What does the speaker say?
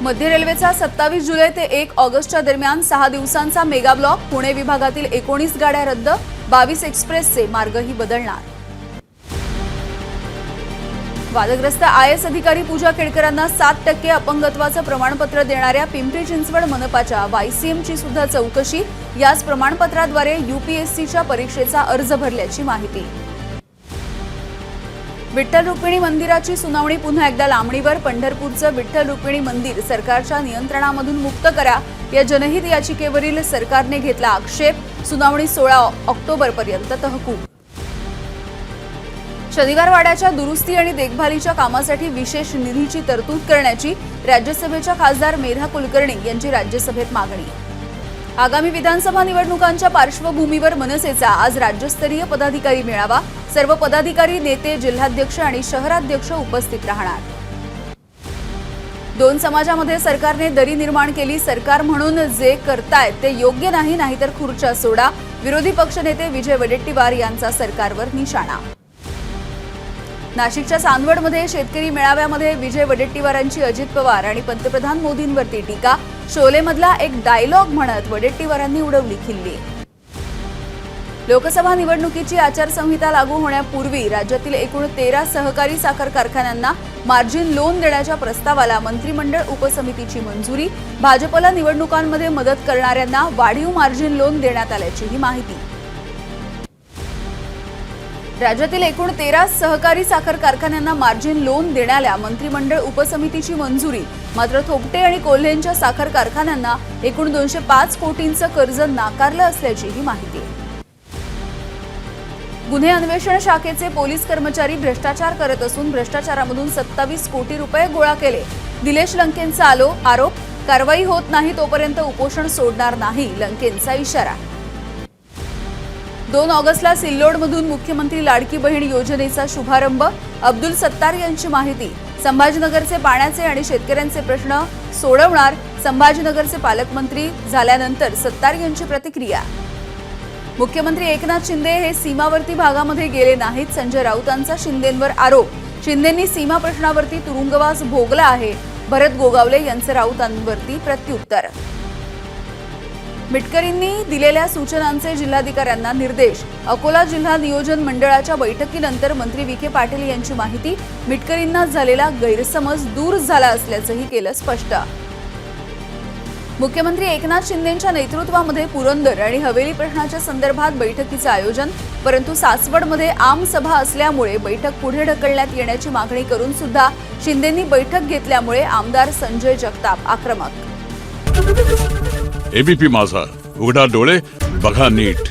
मध्य रेल्वेचा 27 जुलै ते 1 ऑगस्टच्या दरम्यान 6 दिवसांचा मेगा ब्लॉक. पुणे विभागातील 19 गाड्या रद्द. 22 एक्सप्रेसचे मार्गही बदलणार. वादग्रस्त आयएस अधिकारी पूजा केळकरांना 7% अपंगत्वाचं प्रमाणपत्र देणाऱ्या पिंपरी चिंचवड मनपाच्या वायसीएमची सुद्धा चौकशी. याच प्रमाणपत्राद्वारे यूपीएससीच्या परीक्षेचा अर्ज भरल्याची माहिती. विठ्ठल रुक्मिणी मंदिराची सुनावणी पुन्हा एकदा लांबणीवर. पंढरपूरचं विठ्ठल रुक्मिणी मंदिर सरकारच्या नियंत्रणामधून मुक्त करा या जनहित याचिकेवरील सरकारने घेतला आक्षेप. सुनावणी 16 ऑक्टोबरपर्यंत तहकूब. शनिवारवाड्याच्या दुरुस्ती आणि देखभालीच्या कामासाठी विशेष निधीची तरतूद करण्याची राज्यसभेच्या खासदार मेधा कुलकर्णी यांची राज्यसभेत मागणी. आगामी विधानसभा निवडणुकांच्या पार्श्वभूमीवर मनसेचा आज राज्यस्तरीय पदाधिकारी मेळावा. सर्व पदाधिकारी, नेते, जिल्हाध्यक्ष आणि शहराध्यक्ष उपस्थित राहणार. 2 समाजामध्ये सरकारने दरी निर्माण केली. सरकार म्हणून जे करतायत ते योग्य नाही, नाहीतर खुर्च्या सोडा. विरोधी पक्षनेते विजय वडेट्टीवार यांचा सरकारवर निशाणा. नाशिकच्या चांदवडमध्ये शेतकरी मेळाव्यामध्ये विजय वडेट्टीवारांची अजित पवार आणि पंतप्रधान मोदींवरती टीका. शोलेमधला एक डायलॉग म्हणत वडेट्टीवारांनी उडवली खिल्ली. लोकसभा निवडणुकीची आचारसंहिता लागू होण्यापूर्वी राज्यातील एकूण 13 सहकारी साखर कारखान्यांना मार्जिन लोन देण्याच्या प्रस्तावाला मंत्रिमंडळ उपसमितीची मंजुरी. भाजपला निवडणुकांमध्ये मदत करणाऱ्यांना वाढीव मार्जिन लोन देण्यात आल्याचीही माहिती. राज्यातील एकूण 13 सहकारी साखर कारखान्यांना मार्जिन लोन देण्याला मंत्रिमंडळ उपसमितीची मंजुरी. मात्र थोपटे आणि कोल्हेंच्या साखर कारखान्यांना एकूण 205 कोटींचं कर्ज नाकारलं असल्याचीही माहिती. गुन्हे अन्वेषण शाखेचे पोलीस कर्मचारी भ्रष्टाचार करत असून भ्रष्टाचारामधून 27 कोटी रुपये गोळा केले. दिलेश लंकेंचा आरोप. कारवाई होत नाही तोपर्यंत उपोषण सोडणार नाही, लंकेंचा इशारा. 2 ऑगस्टला सिल्लोडमधून मुख्यमंत्री लाडकी बहीण योजनेचा शुभारंभ. अब्दुल सत्तार यांची माहिती. संभाजीनगरचे पाण्याचे आणि शेतकऱ्यांचे प्रश्न सोडवणार. संभाजीनगरचे पालकमंत्री झाल्यानंतर सत्तार यांची प्रतिक्रिया. मुख्यमंत्री एकनाथ शिंदे हे सीमावर्ती भागामध्ये गेले नाहीत. संजय राऊतांचा शिंदेंवर आरोप. शिंदेंनी सीमा प्रश्नावरती तुरुंगवास भोगला आहे. भरत गोगावले यांचे राऊतांवरती प्रत्युत्तर. मिटकरींनी दिलेल्या सूचनांचे जिल्हाधिकाऱ्यांना निर्देश. अकोला जिल्हा नियोजन मंडळाच्या बैठकीनंतर मंत्री विखे पाटील यांची माहिती. मिटकरींना झालेला गैरसमज दूर झाला असल्याचंही केलं स्पष्ट. मुख्यमंत्री एकनाथ शिंदेंच्या नेतृत्वामध्ये पुरंदर आणि हवेली प्रश्नाच्या संदर्भात बैठकीचं आयोजन. परंतु सासवडमध्ये आम सभा असल्यामुळे बैठक पुढे ढकलण्यात येण्याची मागणी करून सुद्धा शिंदेंनी बैठक घेतल्यामुळे आमदार संजय जगताप आक्रमक. एबीपी माझा, उघडा डोळे बघा नीट.